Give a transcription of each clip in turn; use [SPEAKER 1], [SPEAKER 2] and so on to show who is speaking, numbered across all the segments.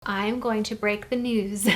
[SPEAKER 1] I'm going to break the news.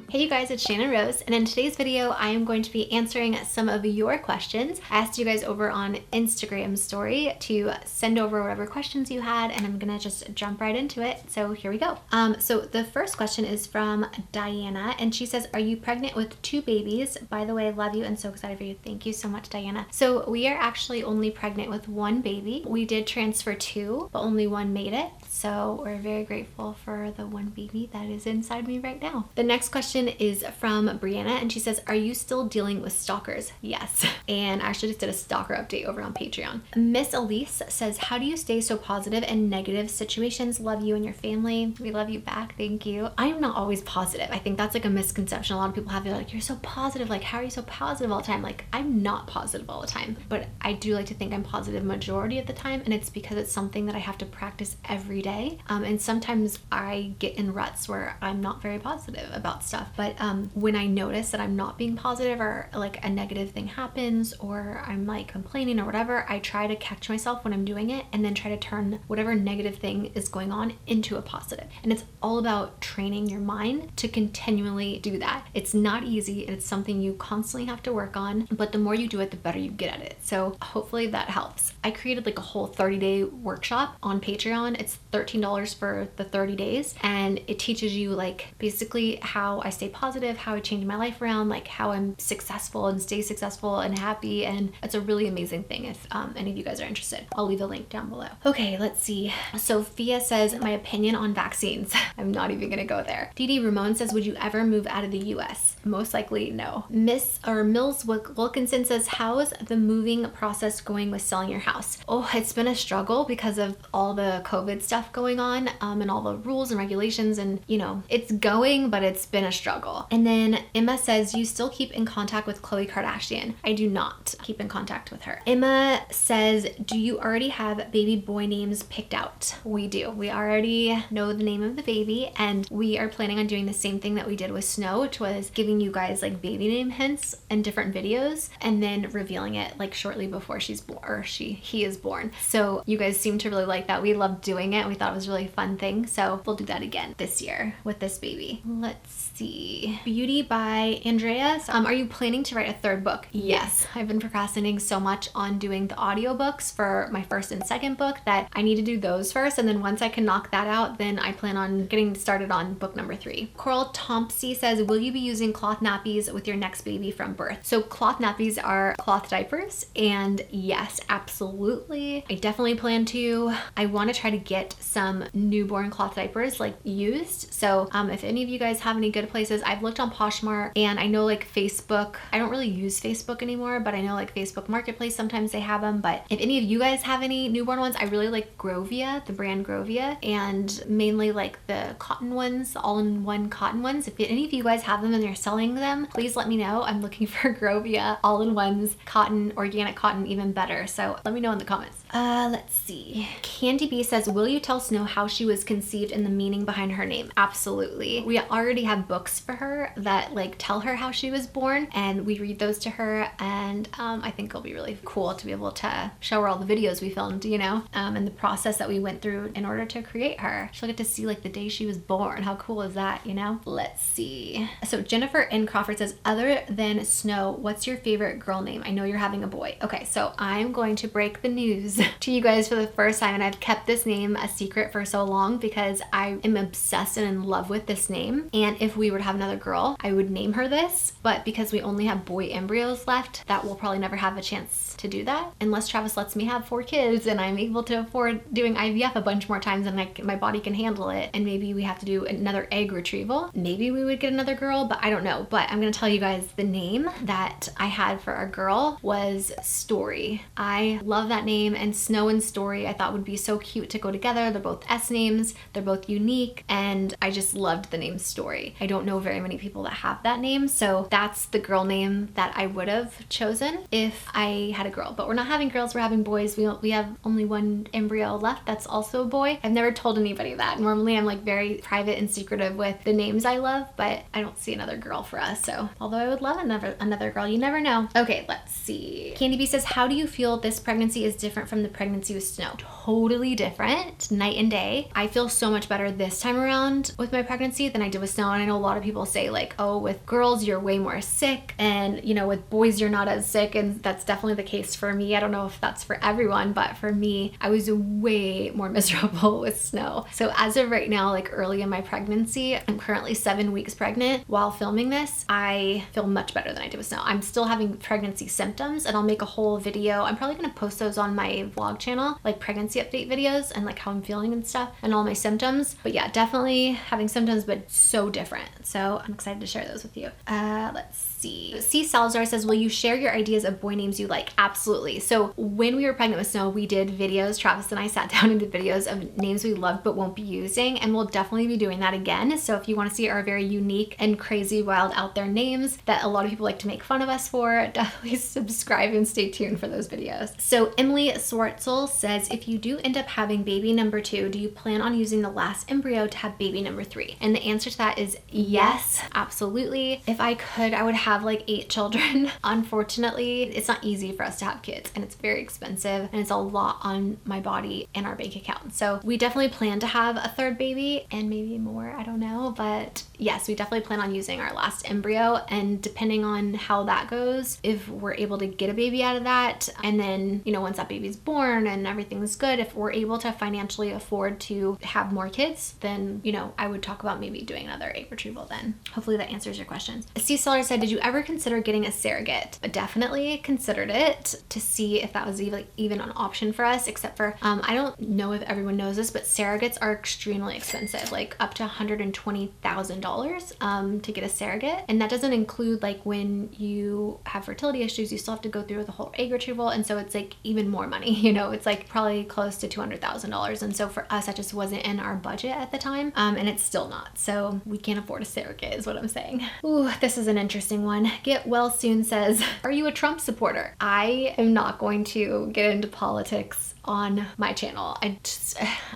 [SPEAKER 1] Hey you guys, it's Channon Rose, and in today's video I am going to be answering some of your questions. I asked you guys over on Instagram story to send over whatever questions you had, and I'm gonna just jump right into it. So here we go. So the first question is from Diana, and she says, are you pregnant with 2 babies? By the way, I love you and so excited for you. Thank you so much, Diana. So we are actually only pregnant with 1 baby. We did transfer 2, but only 1 made it. So we're very grateful for the 1 baby that is inside me right now. The next question is from Brianna, and she says, are you still dealing with stalkers? Yes. And I actually just did a stalker update over on Patreon. Miss Elise says, how do you stay so positive in negative situations? Love you and your family. We love you back. Thank you. I am not always positive. I think that's like a misconception a lot of people have. They're like, you're so positive. Like, how are you so positive all the time? Like, I'm not positive all the time, but I do like to think I'm positive majority of the time. And it's because it's something that I have to practice every day. And sometimes I get in ruts where I'm not very positive about stuff. But when I notice that I'm not being positive, or like a negative thing happens, or I'm like complaining or whatever, I try to catch myself when I'm doing it and then try to turn whatever negative thing is going on into a positive. And it's all about training your mind to continually do that. It's not easy, and it's something you constantly have to work on, but the more you do it, the better you get at it. So hopefully that helps. I created like a whole 30-day workshop on Patreon. It's $13 for the 30 days, and it teaches you like basically how I stay positive, how I change my life around, like how I'm successful and stay successful and happy. And it's a really amazing thing if any of you guys are interested. I'll leave a link down below. Okay, let's see. Sophia says, my opinion on vaccines. I'm not even gonna go there. Dee Ramon says, would you ever move out of the US? Most likely no. Mills Wilkinson says, how is the moving process going with selling your house? Oh, it's been a struggle because of all the COVID stuff going on, and all the rules and regulations, and you know, it's going, but it's been a struggle. And then Emma says, you still keep in contact with Khloe Kardashian? I do not keep in contact with her. Emma says, do you already have baby boy names picked out? We do. We already know the name of the baby, and we are planning on doing the same thing that we did with Snow, which was giving you guys like baby name hints in different videos and then revealing it like shortly before she's born, or he is born. So you guys seem to really like that. We loved doing it. We thought it was a really fun thing. So we'll do that again this year with this baby. Let's see. Beauty by Andreas. Are you planning to write a 3rd book? Yes. I've been procrastinating so much on doing the audiobooks for my 1st and 2nd book that I need to do those first. And then once I can knock that out, then I plan on getting started on book number 3. Coral Thompsy says, will you be using cloth nappies with your next baby from birth? So cloth nappies are cloth diapers, and yes, absolutely. I definitely plan to. I want to try to get some newborn cloth diapers like used. So if any of you guys have any good places, I've looked on Poshmark, and I know like Facebook. I don't really use Facebook anymore, but I know like Facebook Marketplace, sometimes they have them. But if any of you guys have any newborn ones, I really like Grovia, the brand Grovia, and mainly like the cotton ones, the all-in-one cotton ones. If any of you guys have them and they're selling them, please let me know. I'm looking for Grovia all-in-ones, cotton, organic cotton, even better. So let me know in the comments. Let's see. candyb says, will you tell Snow how she was conceived and the meaning behind her name? Absolutely. We already have books for her that like tell her how she was born, and we read those to her, and I think it'll be really cool to be able to show her all the videos we filmed, you know, and the process that we went through in order to create her. She'll get to see like the day she was born. How cool is that, you know? Let's see. So Jennifer N. Crawford says, other than Snow, what's your favorite girl name? I know you're having a boy. Okay, so I'm going to break the news to you guys for the first time, and I've kept this name a secret for so long because I am obsessed and in love with this name. And if we were to have another girl, I would name her this, but because we only have boy embryos left, that will probably never have a chance to do that unless Travis lets me have 4 kids and I'm able to afford doing IVF a bunch more times and my body can handle it, and maybe we have to do another egg retrieval. Maybe we would get another girl, but I don't know. But I'm gonna tell you guys, the name that I had for our girl was Story. I love that name, and Snow and Story I thought would be so cute to go together. They're both S names, they're both unique, and I just loved the name Story. I don't know very very many people that have that name. So that's the girl name that I would have chosen if I had a girl. But we're not having girls, we're having boys. We have only one embryo left that's also a boy. I've never told anybody that. Normally I'm like very private and secretive with the names I love, but I don't see another girl for us. So although I would love another girl, you never know. Okay, let's see. Candy says, how do you feel this pregnancy is different from the pregnancy with Snow? Totally different, night and day. I feel so much better this time around with my pregnancy than I did with Snow. And I know a lot of people say like, oh, with girls you're way more sick, and you know, with boys you're not as sick, and that's definitely the case for me. I don't know if that's for everyone, but for me, I was way more miserable with Snow. So as of right now, like early in my pregnancy, I'm currently 7 weeks pregnant. While filming this, I feel much better than I did with Snow. I'm still having pregnancy symptoms, and I'll make a whole video. I'm probably gonna post those on my vlog channel, like pregnancy update videos and like how I'm feeling and stuff and all my symptoms. But yeah, definitely having symptoms, but so different. So I'm excited to share those with you. Let's see. C. Salazar says, will you share your ideas of boy names you like? Absolutely. So when we were pregnant with Snow, we did videos. Travis and I sat down and did videos of names we loved but won't be using, and we'll definitely be doing that again. So if you want to see our very unique and crazy, wild, out there names that a lot of people like to make fun of us for, definitely subscribe and stay tuned for those videos. So Emily Swartzel says, if you do end up having baby number 2, do you plan on using the last embryo to have baby number 3? And the answer to that is yes, absolutely. If I could, I would have like 8 children. Unfortunately, it's not easy for us to have kids, and it's very expensive, and it's a lot on my body and our bank account. So we definitely plan to have a 3rd baby and maybe more, I don't know, but yes, we definitely plan on using our last embryo, and depending on how that goes, if we're able to get a baby out of that, and then, you know, once that baby's born and everything's good, if we're able to financially afford to have more kids, then, you know, I would talk about maybe doing another egg retrieval then. Hopefully that answers your questions. C. Seller said, did you ever consider getting a surrogate? I definitely considered it to see if that was even an option for us, except for, I don't know if everyone knows this, but surrogates are extremely expensive, like up to $120,000 to get a surrogate. And that doesn't include like when you have fertility issues, you still have to go through the whole egg retrieval. And so it's like even more money, you know, it's like probably close to $200,000. And so for us, that just wasn't in our budget at the time. And it's still not. So we can't afford a surrogate is what I'm saying. Ooh, this is an interesting one. Get Well Soon says, are you a Trump supporter? I am not going to get into politics on my channel. I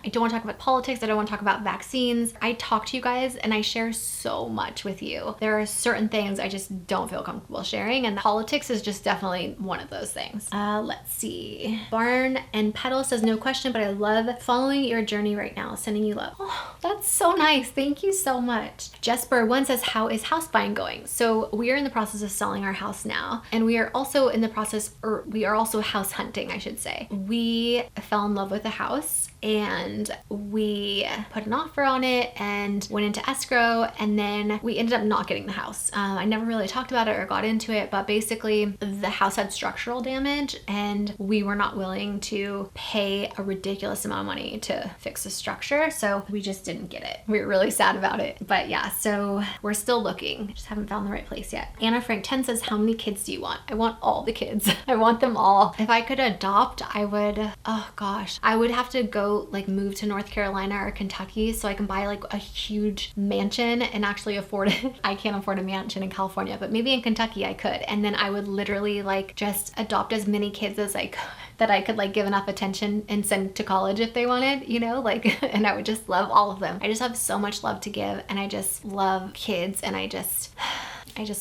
[SPEAKER 1] don't want to talk about politics. I don't want to talk about vaccines. I talk to you guys and I share so much with you. There are certain things I just don't feel comfortable sharing, and politics is just definitely one of those things. Let's see. Barnandpedal says, no question, but I love following your journey right now. Sending you love. Oh, that's so nice. Thank you so much. Jesper1 says, how is house buying going? So we are in the process of selling our house now, and we are also in the process, or we are also house hunting, I should say. We fell in love with the house and we put an offer on it and went into escrow, and then we ended up not getting the house. I never really talked about it or got into it, but basically the house had structural damage and we were not willing to pay a ridiculous amount of money to fix the structure, so we just didn't get it. We were really sad about it, but yeah, so we're still looking. Just haven't found the right place yet. Anna Frank 10 says, how many kids do you want? I want all the kids. I want them all. If I could adopt, I would, oh gosh, I would have to go like move to North Carolina or Kentucky so I can buy like a huge mansion and actually afford it. I can't afford a mansion in California, but maybe in Kentucky I could. And then I would literally like just adopt as many kids as I could, that I could like give enough attention and send to college if they wanted, you know, like, and I would just love all of them. I just have so much love to give, and I just love kids, and I just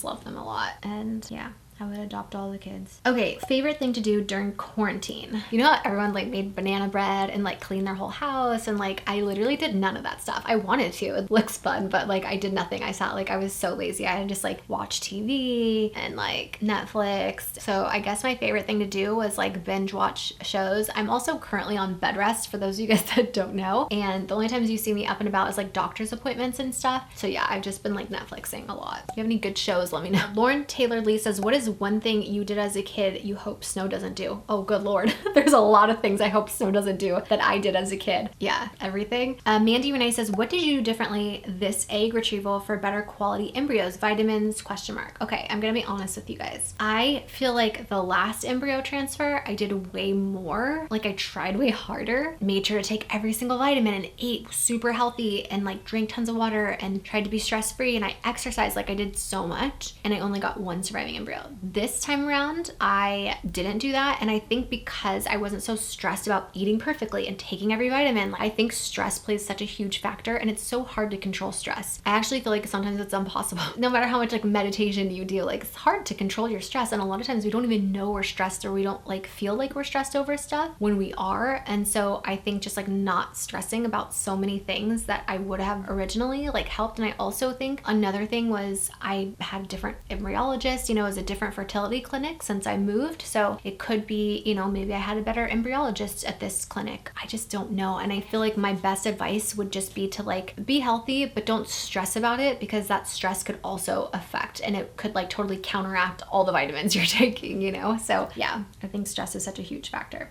[SPEAKER 1] love them a lot. And yeah, I would adopt all the kids. Okay, favorite thing to do during quarantine. You know how everyone like made banana bread and like cleaned their whole house, and like I literally did none of that stuff. I wanted to, it looks fun, but like I did nothing. I sat, like I was so lazy. I just like watch TV and like Netflix. So I guess my favorite thing to do was like binge watch shows. I'm also currently on bed rest, for those of you guys that don't know. And the only times you see me up and about is like doctor's appointments and stuff. So yeah, I've just been like Netflixing a lot. If you have any good shows, let me know. Lauren Taylor Lee says, what is is one thing you did as a kid you hope Snow doesn't do? Oh, good Lord. There's a lot of things I hope Snow doesn't do that I did as a kid. Yeah, everything. Mandy Renee says, what did you do differently this egg retrieval for better quality embryos? Vitamins, question mark. Okay, I'm gonna be honest with you guys. I feel like the last embryo transfer, I did way more. Like I tried way harder, made sure to take every single vitamin and ate super healthy and like drank tons of water and tried to be stress-free, and I exercised. Like I did so much and I only got one surviving embryo. This time around, I didn't do that. And I think because I wasn't so stressed about eating perfectly and taking every vitamin, I think stress plays such a huge factor, and it's so hard to control stress. I actually feel like sometimes it's impossible. No matter how much like meditation you do, like it's hard to control your stress. And a lot of times we don't even know we're stressed, or we don't like feel like we're stressed over stuff when we are. And so I think just like not stressing about so many things that I would have originally like helped. And I also think another thing was I had a different embryologist, you know, it was a different fertility clinic since I moved. So it could be, you know, maybe I had a better embryologist at this clinic. I just don't know. And I feel like my best advice would just be to like be healthy, but don't stress about it, because that stress could also affect, and it could like totally counteract all the vitamins you're taking, you know? So yeah, I think stress is such a huge factor.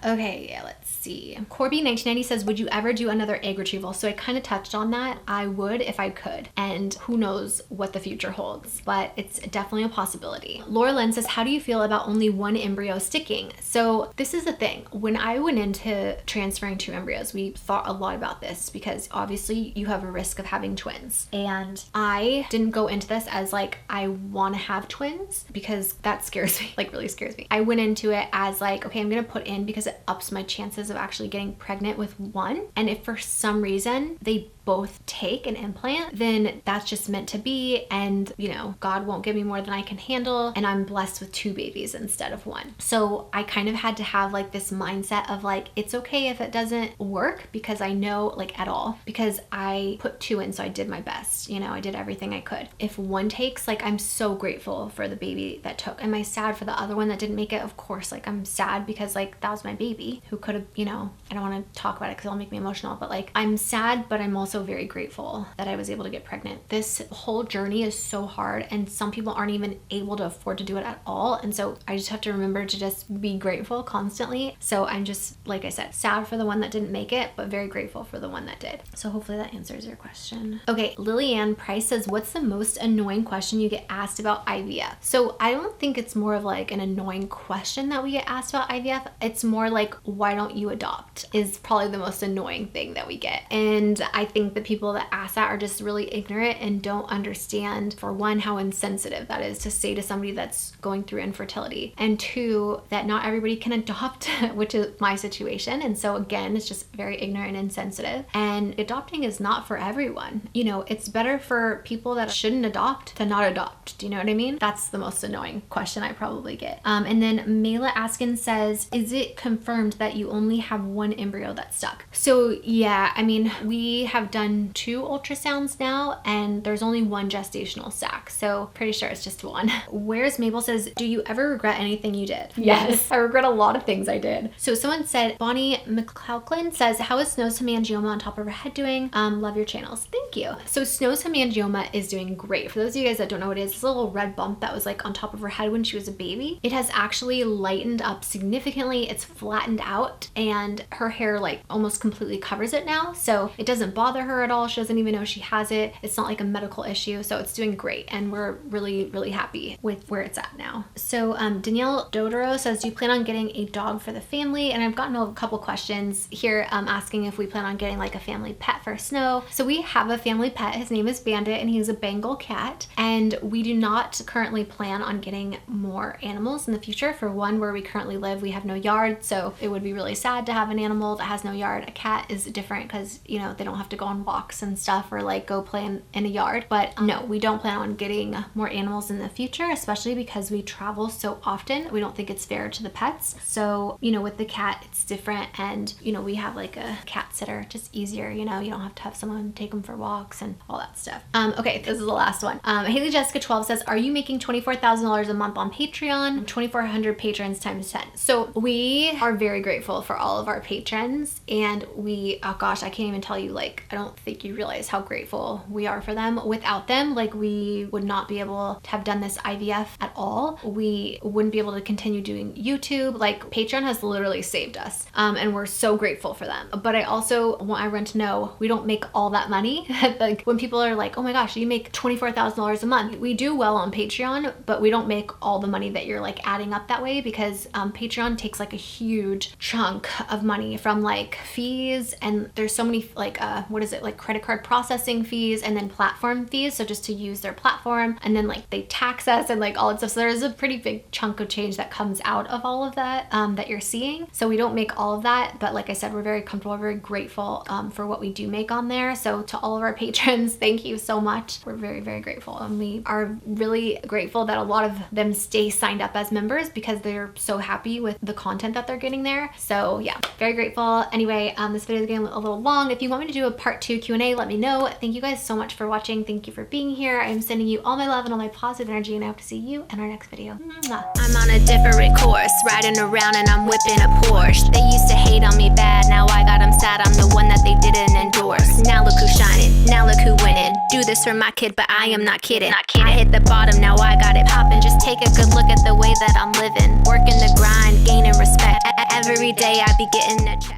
[SPEAKER 1] Okay, yeah, let's see. Corby1990 says, would you ever do another egg retrieval? So I kind of touched on that. I would if I could, and who knows what the future holds, but it's definitely a possibility. Laura Lynn says, how do you feel about only one embryo sticking? So this is the thing. When I went into transferring 2 embryos, we thought a lot about this, because obviously you have a risk of having twins. And I didn't go into this as like, I want to have twins, because that scares me, like really scares me. I went into it as like, okay, I'm going to put in because it ups my chances of actually getting pregnant with one. And if for some reason they both take an implant, then that's just meant to be. And you know, God won't give me more than I can handle. And I'm blessed with 2 babies instead of 1. So I kind of had to have like this mindset of like, it's okay if it doesn't work, because I know like at all, because I put 2 in. So I did my best, you know, I did everything I could. If 1 takes, like, I'm so grateful for the baby that took. Am I sad for the other one that didn't make it? Of course, like I'm sad, because like that was my baby who could have, you know, I don't want to talk about it because it'll make me emotional, but like I'm sad, but I'm also very grateful that I was able to get pregnant. This whole journey is so hard, and some people aren't even able to afford to do it at all. And so I just have to remember to just be grateful constantly. So I'm just, like I said, sad for the one that didn't make it, but very grateful for the one that did. So hopefully that answers your question. Okay, Lillian Price says, what's the most annoying question you get asked about IVF? So I don't think it's more of like an annoying question that we get asked about IVF. It's more like, why don't you adopt, is probably the most annoying thing that we get. And I think the people that ask that are just really ignorant and don't understand, for one, how insensitive that is to say to somebody that's going through infertility, and 2, that not everybody can adopt, which is my situation. And so again, it's just very ignorant and insensitive, and adopting is not for everyone. You know, it's better for people that shouldn't adopt to not adopt. Do you know what I mean? That's the most annoying question I probably get. And then Mela Askin says, is it confirmed that you only have 1 embryo that's stuck? So yeah, I mean, we have done 2 ultrasounds now, and there's only 1 gestational sac, so pretty sure it's just 1. Where's Mabel says, do you ever regret anything you did? Yes, I regret a lot of things I did. So someone said, Bonnie McLaughlin says, how is snosa mangioma on top of her head doing? Love your channels. Thank you. So snosa mangioma is doing great. For those of you guys that don't know what it is, this little red bump that was like on top of her head when she was a baby, it has actually lightened up significantly. It's flattened out, and her hair like almost completely covers it now. So it doesn't bother her at all. She doesn't even know she has it. It's not like a medical issue. So it's doing great, and we're really, really happy with where it's at now. So Danielle Dodoro says, do you plan on getting a dog for the family? And I've gotten a couple questions here asking if we plan on getting like a family pet for Snow. So we have a family pet. His name is Bandit, and he's a Bengal cat. And we do not currently plan on getting more animals in the future. For one, where we currently live, we have no yard. So it would be really sad to have an animal that has no yard. A cat is different because, you know, they don't have to go on walks and stuff, or like go play in a yard. But no, we don't plan on getting more animals in the future, especially because we travel so often. We don't think it's fair to the pets. So, you know, with the cat, it's different. And, you know, we have like a cat sitter, just easier, you know, you don't have to have someone take them for walks and all that stuff. Okay, this is the last one. Haley Jessica 12 says, are you making $24,000 a month on Patreon? 2,400 patrons times 10. So we are very grateful for all of our patrons, and we, oh gosh, I can't even tell you, like, I don't think you realize how grateful we are for them. Without them, like, we would not be able to have done this IVF at all. We wouldn't be able to continue doing YouTube. Like, Patreon has literally saved us, and we're so grateful for them. But I also want everyone to know we don't make all that money. Like, when people are like, oh my gosh, you make $24,000 a month. We do well on Patreon, but we don't make all the money that you're like adding up that way, because Patreon takes like a huge chunk of money from like fees, and there's so many like what is it, like credit card processing fees, and then platform fees, so just to use their platform, and then like they tax us and like all that stuff. So there's a pretty big chunk of change that comes out of all of that that you're seeing. So we don't make all of that, but like I said, we're very comfortable, we're very grateful for what we do make on there. So to all of our patrons, thank you so much. We're very, very grateful, and we are really grateful that a lot of them stay signed up as members because they're so happy with the content that they're getting there. So yeah, very grateful. Anyway, this video is getting a little long. If you want me to do a part 2 Q&A, let me know. Thank you guys so much for watching. Thank you for being here. I'm sending you all my love and all my positive energy, and I hope to see you in our next video. Mwah.
[SPEAKER 2] I'm on a different course, riding around and I'm whipping a Porsche. They used to hate on me bad, now I got them sad. I'm the one that they didn't endorse. Now look who's shining, now look who winning. Do this for my kid, but I am not kidding. I hit the bottom, now I got it popping. Just take a good look at the way that I'm living. Working the grind, gaining respect. Every day I be getting a check.